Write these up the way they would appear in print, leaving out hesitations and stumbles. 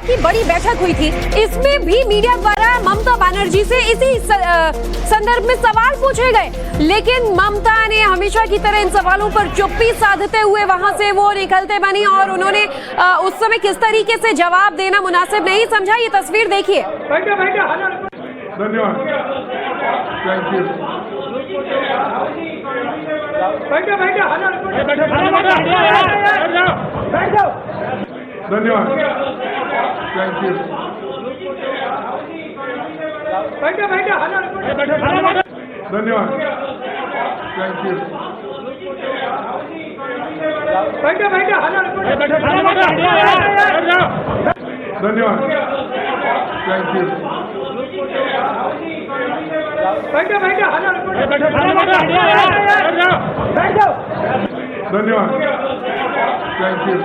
की बड़ी बैठक हुई थी, इसमें भी मीडिया द्वारा ममता बनर्जी से इसी संदर्भ में सवाल पूछे गए, लेकिन ममता ने हमेशा की तरह इन सवालों पर चुप्पी साधते हुए वहां से वो निकलते बनी और उन्होंने उस समय किस तरीके से जवाब देना मुनासिब नहीं समझा। ये तस्वीर देखिए। धन्यवाद, थैंक यू। धन्यवाद, थैंक यू। धन्यवाद, थैंक यू। धन्यवाद, थैंक यू। धन्यवाद, थैंक यू।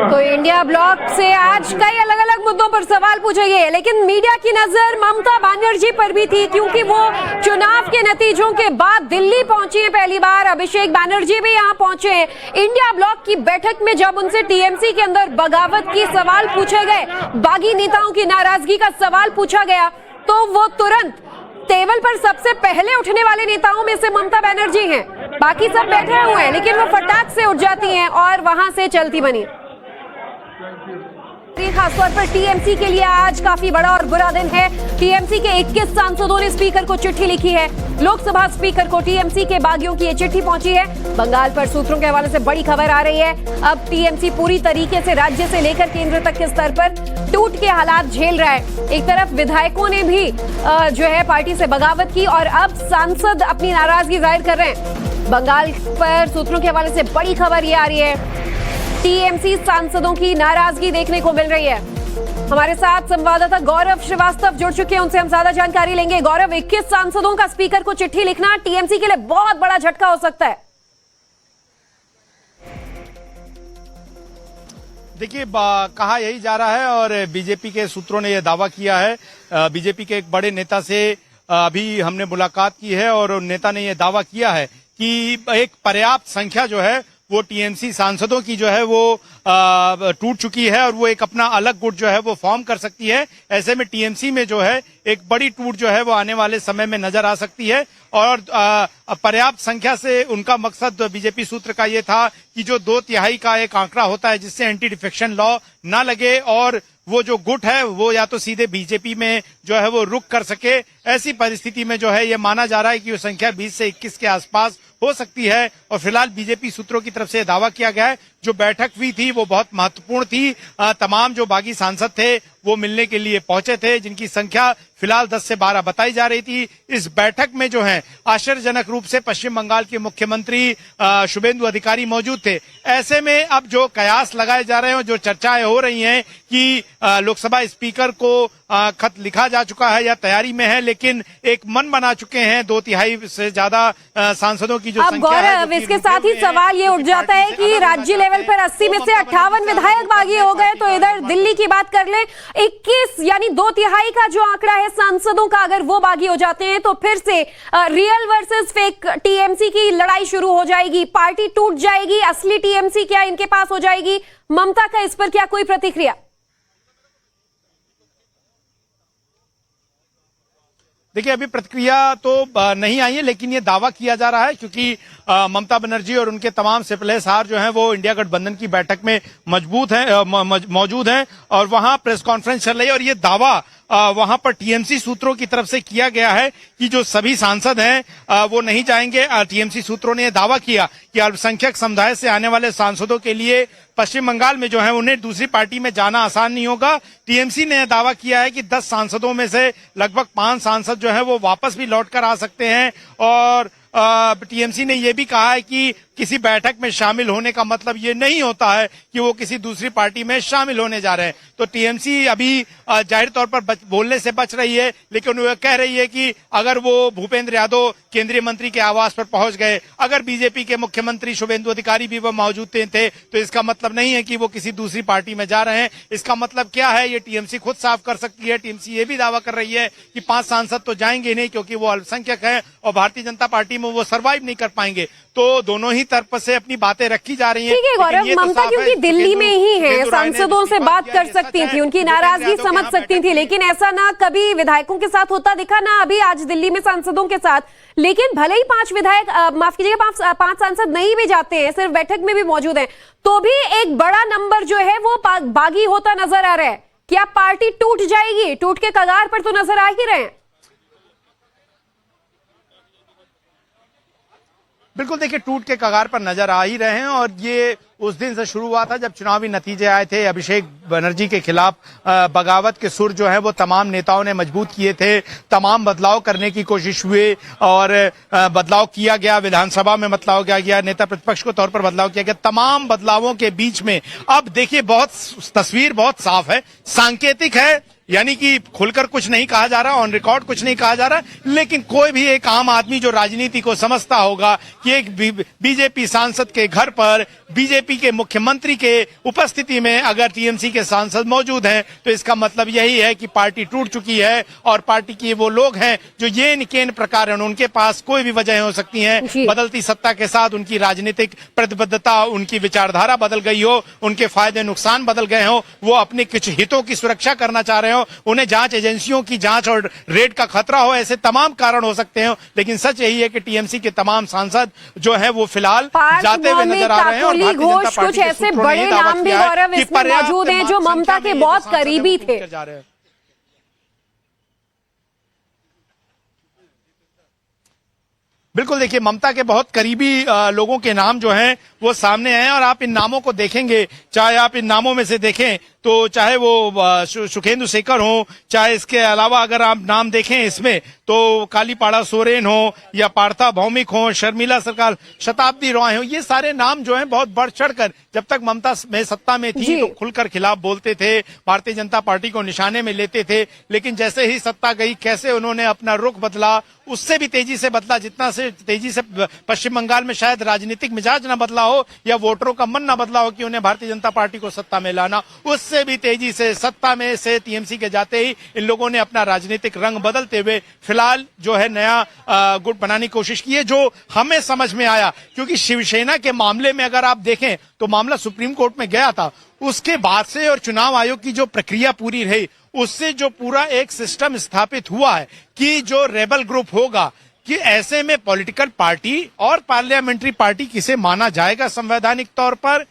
तो इंडिया ब्लॉक से आज कई अलग अलग मुद्दों पर सवाल पूछे गए, लेकिन मीडिया की नजर ममता बनर्जी पर भी थी, क्योंकि वो चुनाव के नतीजों के बाद दिल्ली पहुंची है पहली बार। अभिषेक बनर्जी भी यहां पहुंचे हैं। इंडिया ब्लॉक की बैठक में जब उनसे टीएमसी के अंदर बगावत की सवाल पूछे गए, बागी नेताओं की नाराजगी का सवाल पूछा गया, तो वो तुरंत टेबल पर सबसे पहले उठने वाले नेताओं में से ममता बनर्जी हैं। बाकी सब बैठे हुए हैं, लेकिन वो फटाक से उठ जाती हैं और वहां से चलती बनी। खासतौर पर टीएमसी के लिए आज काफी बड़ा और बुरा दिन है। टीएमसी के 21 सांसदों ने स्पीकर को चिट्ठी लिखी है। लोकसभा स्पीकर को टीएमसी के बागियों की ये चिट्ठी पहुंची है। बंगाल पर सूत्रों के हवाले से बड़ी खबर आ रही है। अब टीएमसी पूरी तरीके से राज्य से लेकर केंद्र तक के स्तर पर टूट के हालात झेल रहा है। एक तरफ विधायकों ने भी जो है पार्टी से बगावत की और अब सांसद अपनी नाराजगी जाहिर कर रहे हैं। बंगाल पर सूत्रों के हवाले से बड़ी खबर ये आ रही है, टीएमसी सांसदों की नाराजगी देखने को मिल रही है। हमारे साथ संवाददाता गौरव श्रीवास्तव जुड़ चुके हैं, उनसे हम ज्यादा जानकारी लेंगे। गौरव, 21 सांसदों का स्पीकर को चिट्ठी लिखना टीएमसी के लिए बहुत बड़ा झटका हो सकता है। देखिए, कहा यही जा रहा है और बीजेपी के सूत्रों ने यह दावा किया है। बीजेपी के एक बड़े नेता से अभी हमने मुलाकात की है और नेता ने यह दावा किया है कि एक पर्याप्त संख्या जो है वो टीएमसी सांसदों की जो है वो टूट चुकी है और वो एक अपना अलग गुट जो है वो फॉर्म कर सकती है। ऐसे में टीएमसी में जो है एक बड़ी टूट जो है वो आने वाले समय में नजर आ सकती है और पर्याप्त संख्या से उनका मकसद बीजेपी सूत्र का ये था कि जो 2/3 का एक आंकड़ा होता है जिससे एंटी डिफेक्शन लॉ ना लगे और वो जो गुट है वो या तो सीधे बीजेपी में जो है वो रुक कर सके। ऐसी परिस्थिति में जो है ये माना जा रहा है कि वो संख्या 20 से 21 के आसपास हो सकती है और फिलहाल बीजेपी सूत्रों की तरफ से दावा किया गया है जो बैठक हुई थी वो बहुत महत्वपूर्ण थी। तमाम जो बागी सांसद थे वो मिलने के लिए पहुंचे थे, जिनकी संख्या फिलहाल 10 से 12 बताई जा रही थी। इस बैठक में जो है आश्चर्यजनक रूप से पश्चिम बंगाल के मुख्यमंत्री शुभेंदु अधिकारी मौजूद थे। ऐसे में अब जो कयास लगाए जा रहे हैं, जो चर्चाएं हो रही हैं कि लोकसभा स्पीकर को खत लिखा जा चुका है या तैयारी में है, लेकिन एक मन बना चुके हैं 2/3 से ज्यादा सांसदों की जो संख्या है। गौरव, इसके साथ ही सवाल ये उठ जाता है कि राज्य लेवल पर 80 में से 58 विधायक बागी हो गए, तो इधर दिल्ली की बात कर ले, 21 यानी 2/3 का जो आंकड़ा है सांसदों का, अगर वो बागी हो जाते हैं तो फिर से रियल वर्सेस फेक टीएमसी की लड़ाई शुरू हो जाएगी। पार्टी टूट जाएगी, असली टीएमसी क्या इनके पास हो जाएगी। ममता का इस पर क्या कोई प्रतिक्रिया? देखिए, अभी प्रतिक्रिया तो नहीं आई है, लेकिन ये दावा किया जा रहा है क्योंकि ममता बनर्जी और उनके तमाम सिपहसार जो हैं वो इंडिया गठबंधन की बैठक में मौजूद हैं और वहां प्रेस कॉन्फ्रेंस चल रही है और ये दावा वहां पर टीएमसी सूत्रों की तरफ से किया गया है कि जो सभी सांसद हैं वो नहीं जाएंगे। टीएमसी सूत्रों ने यह दावा किया कि अल्पसंख्यक समुदाय से आने वाले सांसदों के लिए पश्चिम बंगाल में जो है उन्हें दूसरी पार्टी में जाना आसान नहीं होगा। टीएमसी ने दावा किया है कि 10 सांसदों में से लगभग 5 सांसद जो है वो वापस भी लौट कर आ सकते हैं और टीएमसी ने यह भी कहा है कि किसी बैठक में शामिल होने का मतलब ये नहीं होता है कि वो किसी दूसरी पार्टी में शामिल होने जा रहे हैं। तो टीएमसी अभी जाहिर तौर पर बोलने से बच रही है, लेकिन वो कह रही है कि अगर वो भूपेंद्र यादव केंद्रीय मंत्री के आवास पर पहुंच गए, अगर बीजेपी के मुख्यमंत्री शुभेंदु अधिकारी भी वो मौजूद थे, तो इसका मतलब नहीं है कि वो किसी दूसरी पार्टी में जा रहे हैं। इसका मतलब क्या है, ये टीएमसी खुद साफ कर सकती है। टीएमसी ये भी दावा कर रही है कि 5 सांसद तो जाएंगे नहीं, क्योंकि वो अल्पसंख्यक हैं और भारतीय जनता पार्टी में वो सर्वाइव नहीं कर पाएंगे। तो दोनों ही तरफ से अपनी बातें रखी जा रही हैं। ठीक है गौरव, ममता क्योंकि दिल्ली में ही है, सांसदों से बात कर सकती थी, उनकी नाराजगी समझ सकती थी, लेकिन ऐसा ना कभी विधायकों के साथ होता दिखा, ना अभी आज दिल्ली में सांसदों के साथ। लेकिन भले ही 5 विधायक, माफ कीजिएगा, 5 सांसद नहीं भी जाते हैं, सिर्फ बैठक में भी मौजूद हैं, तो भी एक बड़ा नंबर जो है वो बागी होता नजर आ रहा है। क्या पार्टी टूट जाएगी? टूट के कगार पर तो नजर आ ही रहे हैं। बिल्कुल, देखिए टूट के कगार पर नजर आ ही रहे हैं, और ये उस दिन से शुरू हुआ था जब चुनावी नतीजे आए थे। अभिषेक बनर्जी के खिलाफ बगावत के सुर जो है वो तमाम नेताओं ने मजबूत किए थे, तमाम बदलाव करने की कोशिश हुई और बदलाव किया गया, विधानसभा में बदलाव किया गया, नेता प्रतिपक्ष के तौर पर बदलाव किया गया। तमाम बदलावों के बीच में अब देखिए तस्वीर बहुत साफ है, सांकेतिक है, यानी कि खुलकर कुछ नहीं कहा जा रहा, ऑन रिकॉर्ड कुछ नहीं कहा जा रहा, लेकिन कोई भी एक आम आदमी जो राजनीति को समझता होगा कि एक बीजेपी सांसद के घर पर बीजेपी के मुख्यमंत्री के उपस्थिति में अगर टीएमसी के सांसद मौजूद हैं, तो इसका मतलब यही है कि पार्टी टूट चुकी है। और पार्टी के वो लोग हैं जो ये निकेन प्रकार, उनके पास कोई भी वजह हो सकती है, बदलती सत्ता के साथ उनकी राजनीतिक प्रतिबद्धता, उनकी विचारधारा बदल गई हो, उनके फायदे नुकसान बदल गए हो, वो अपने कुछ हितों की सुरक्षा करना चाह रहे हो, उन्हें जांच एजेंसियों की जांच और रेड का खतरा हो, ऐसे तमाम कारण हो सकते हैं। लेकिन सच यही है कि टीएमसी के तमाम सांसद जो है वो फिलहाल जाते हुए नजर आ रहे हैं। और भारतीय जनता पार्टी कुछ ऐसे बड़े नाम भी गौरव इसमें मौजूद हैं जो ममता के बहुत करीबी थे। बिल्कुल, देखिए ममता के बहुत करीबी लोगों के नाम जो हैं वो सामने आए, और आप इन नामों को देखेंगे, चाहे आप इन नामों में से देखें तो चाहे वो सुखेंदु शेखर हो, चाहे इसके अलावा अगर आप नाम देखें इसमें तो कालीपाड़ा सोरेन हो या पार्था भौमिक हो, शर्मिला सरकार, शताब्दी रॉय हो, ये सारे नाम जो हैं बहुत बढ़ चढ़कर जब तक ममता में सत्ता में थी तो खुलकर खिलाफ बोलते थे, भारतीय जनता पार्टी को निशाने में लेते थे। लेकिन जैसे ही सत्ता गई, कैसे उन्होंने अपना रुख बदला, उससे भी तेजी से बदला, जितना से तेजी से पश्चिम बंगाल में शायद राजनीतिक मिजाज न बदला हो या वोटरों का मन न बदला हो कि उन्हें भारतीय जनता पार्टी को सत्ता में लाना, उससे भी तेजी से सत्ता में से टीएमसी के जाते ही इन लोगों ने अपना राजनीतिक रंग बदलते हुए फिलहाल जो है नया गुट बनाने की कोशिश की है, जो हमें समझ में आया। क्योंकि शिवसेना के मामले में अगर आप देखें तो मामला सुप्रीम कोर्ट में गया था, उसके बाद से और चुनाव आयोग की जो प्रक्रिया पूरी रही, उससे जो पूरा एक सिस्टम स्थापित हुआ है कि जो रेबल ग्रुप होगा, कि ऐसे में पॉलिटिकल पार्टी और पार्लियामेंट्री पार्टी किसे माना जाएगा संवैधानिक तौर पर,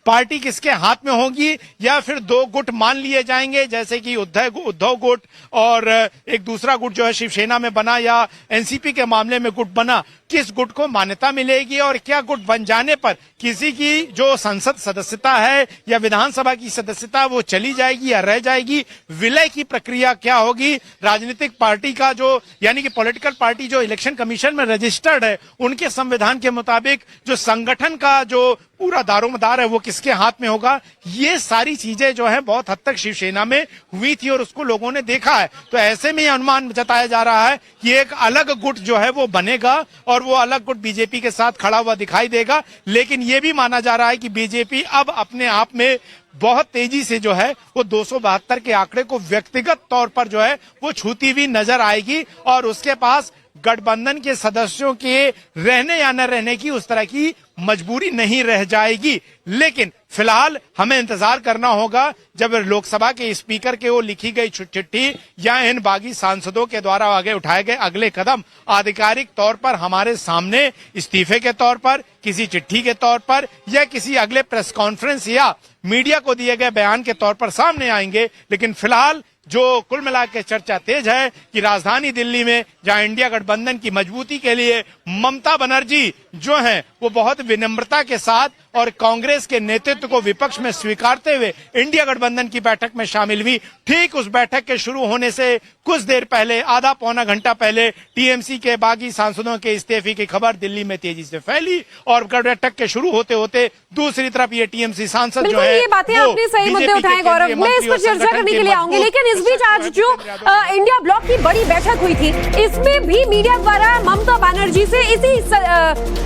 पार्टी किसके हाथ में होगी, या फिर 2 गुट मान लिए जाएंगे, जैसे कि उद्धव गुट और एक दूसरा गुट जो है शिवसेना में बना या एनसीपी के मामले में गुट बना, किस गुट को मान्यता मिलेगी और क्या गुट बन जाने पर किसी की जो संसद सदस्यता है या विधानसभा की सदस्यता वो चली जाएगी या रह जाएगी, विलय की प्रक्रिया क्या होगी, राजनीतिक पार्टी का जो यानी कि पॉलिटिकल पार्टी जो इलेक्शन कमीशन में रजिस्टर्ड है उनके संविधान के मुताबिक जो संगठन का जो पूरा दारोमदार है वो किसके हाथ में होगा, ये सारी चीजें जो है बहुत हद तक शिवसेना में हुई थी और उसको लोगों ने देखा है। तो ऐसे में अनुमान जताया जा रहा है कि एक अलग गुट जो है वो बनेगा और वो अलग गुट बीजेपी के साथ खड़ा हुआ दिखाई देगा। लेकिन ये भी माना जा रहा है कि बीजेपी अब अपने आप में बहुत तेजी से जो है वो 272 के आंकड़े को व्यक्तिगत तौर पर जो है वो छूती हुई नजर आएगी और उसके पास गठबंधन के सदस्यों के रहने या न रहने की उस तरह की मजबूरी नहीं रह जाएगी। लेकिन फिलहाल हमें इंतजार करना होगा जब लोकसभा के स्पीकर के वो लिखी गई चिट्ठी या इन बागी सांसदों के द्वारा आगे उठाए गए अगले कदम आधिकारिक तौर पर हमारे सामने इस्तीफे के तौर पर, किसी चिट्ठी के तौर पर या किसी अगले प्रेस कॉन्फ्रेंस या मीडिया को दिए गए बयान के तौर पर सामने आएंगे। लेकिन फिलहाल जो कुल मिला के चर्चा तेज है कि राजधानी दिल्ली में जहां इंडिया गठबंधन की मजबूती के लिए ममता बनर्जी जो हैं वो बहुत विनम्रता के साथ और कांग्रेस के नेतृत्व को विपक्ष में स्वीकारते हुए इंडिया गठबंधन की बैठक में शामिल हुई। ठीक उस बैठक के शुरू होने से कुछ देर पहले, आधा पौना घंटा पहले, टीएमसी के बागी सांसदों के इस्तीफे की खबर दिल्ली में तेजी से फैली और बैठक के शुरू होते होते दूसरी तरफ ये टीएमसी सांसद जो है, ये बातें आपने सही मुद्दे उठाए गौरव, मैं इस पर चर्चा करने के लिए आऊंगी, लेकिन इस बीच आज जो इंडिया ब्लॉक की बड़ी बैठक हुई थी, इसमें भी मीडिया द्वारा ममता बनर्जी से इसी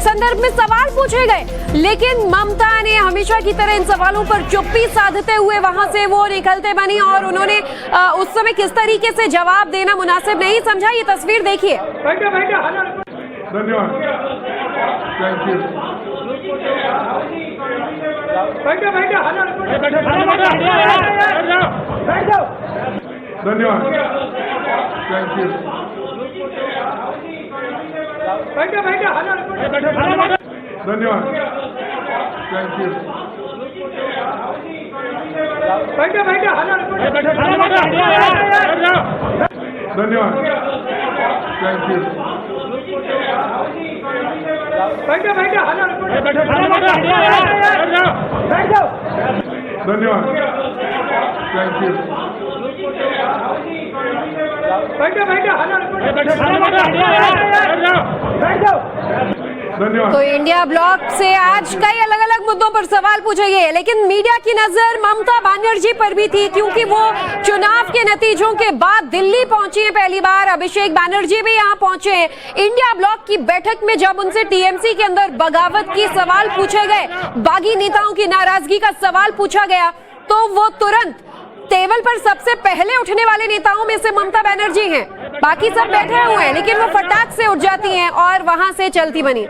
संदर्भ में सवाल पूछे गए, लेकिन ममता ने हमेशा की तरह इन सवालों पर चुप्पी साधते हुए वहां से वो निकलते बनी और उन्होंने उस समय किस तरीके से जवाब देना मुनासिब नहीं समझा। ये तस्वीर देखिए। धन्यवाद, थैंक यू। धन्यवाद, थैंक यू। धन्यवाद, थैंक यू। धन्यवाद, थैंक यू। धन्यवाद, थैंक यू। धन्यवाद। तो इंडिया ब्लॉक से आज कई अलग अलग मुद्दों पर सवाल पूछे गए, लेकिन मीडिया की नजर ममता बनर्जी पर भी थी, क्योंकि वो चुनाव के नतीजों के बाद दिल्ली पहुंची है पहली बार। अभिषेक बनर्जी भी यहां पहुंचे हैं। इंडिया ब्लॉक की बैठक में जब उनसे टीएमसी के अंदर बगावत की सवाल पूछे गए, बागी नेताओं की नाराजगी का सवाल पूछा गया, तो वो तुरंत टेबल पर सबसे पहले उठने वाले नेताओं में से ममता बनर्जी हैं। बाकी सब बैठे हुए हैं, लेकिन वो फटाक से उठ जाती हैं और वहां से चलती बनी।